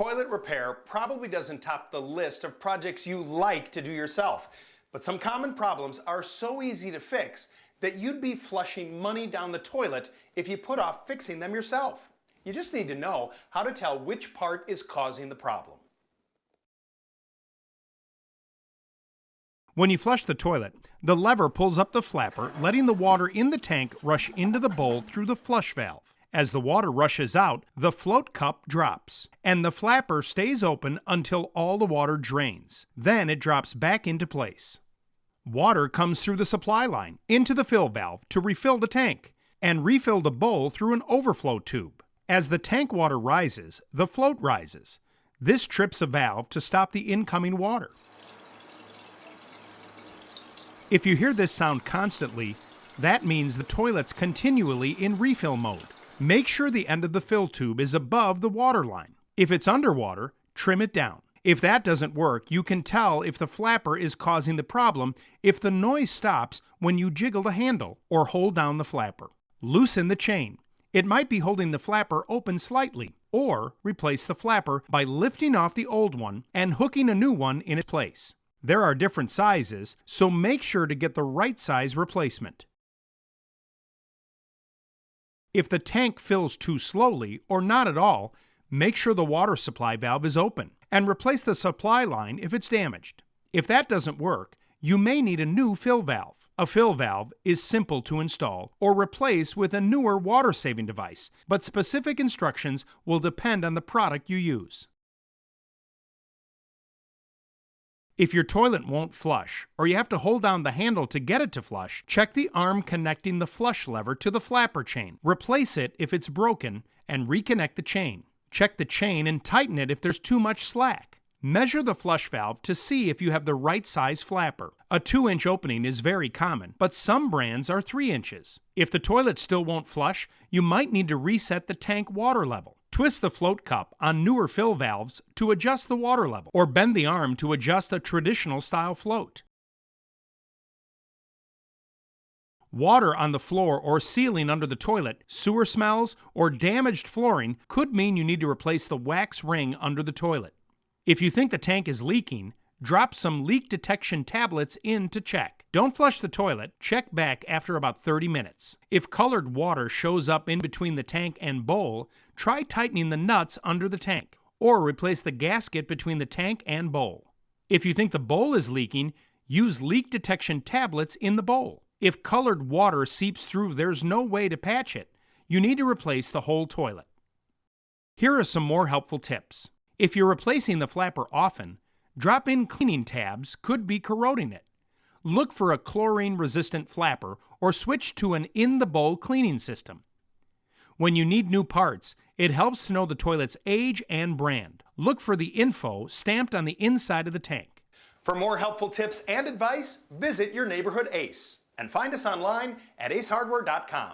toilet repair probably doesn't top the list of projects you like to do yourself, but some common problems are so easy to fix that you'd be flushing money down the toilet if you put off fixing them yourself. You just need to know how to tell which part is causing the problem. When you flush the toilet, the lever pulls up the flapper, letting the water in the tank rush into the bowl through the flush valve. As the water rushes out, the float cup drops, and the flapper stays open until all the water drains. Then it drops back into place. Water comes through the supply line into the fill valve to refill the tank, and refill the bowl through an overflow tube. As the tank water rises, the float rises. This trips a valve to stop the incoming water. If you hear this sound constantly, that means the toilet's continually in refill mode. Make sure the end of the fill tube is above the water line. If it's underwater, trim it down. If that doesn't work, you can tell if the flapper is causing the problem if the noise stops when you jiggle the handle or hold down the flapper. Loosen the chain. It might be holding the flapper open slightly, or replace the flapper by lifting off the old one and hooking a new one in its place. There are different sizes, so make sure to get the right size replacement. If the tank fills too slowly or not at all, make sure the water supply valve is open and replace the supply line if it's damaged. If that doesn't work, you may need a new fill valve. A fill valve is simple to install or replace with a newer water-saving device, but specific instructions will depend on the product you use. If your toilet won't flush, or you have to hold down the handle to get it to flush, check the arm connecting the flush lever to the flapper chain. Replace it if it's broken, and reconnect the chain. Check the chain and tighten it if there's too much slack. Measure the flush valve to see if you have the right size flapper. A 2-inch opening is very common, but some brands are 3 inches. If the toilet still won't flush, you might need to reset the tank water level. Twist the float cup on newer fill valves to adjust the water level, or bend the arm to adjust a traditional style float. Water on the floor or ceiling under the toilet, sewer smells, or damaged flooring could mean you need to replace the wax ring under the toilet. If you think the tank is leaking, drop some leak detection tablets in to check. Don't flush the toilet, check back after about 30 minutes. If colored water shows up in between the tank and bowl, try tightening the nuts under the tank, or replace the gasket between the tank and bowl. If you think the bowl is leaking, use leak detection tablets in the bowl. If colored water seeps through, there's no way to patch it. You need to replace the whole toilet. Here are some more helpful tips. If you're replacing the flapper often, drop-in cleaning tabs could be corroding it. Look for a chlorine-resistant flapper or switch to an in-the-bowl cleaning system. When you need new parts, it helps to know the toilet's age and brand. Look for the info stamped on the inside of the tank. For more helpful tips and advice, visit your neighborhood Ace and find us online at acehardware.com.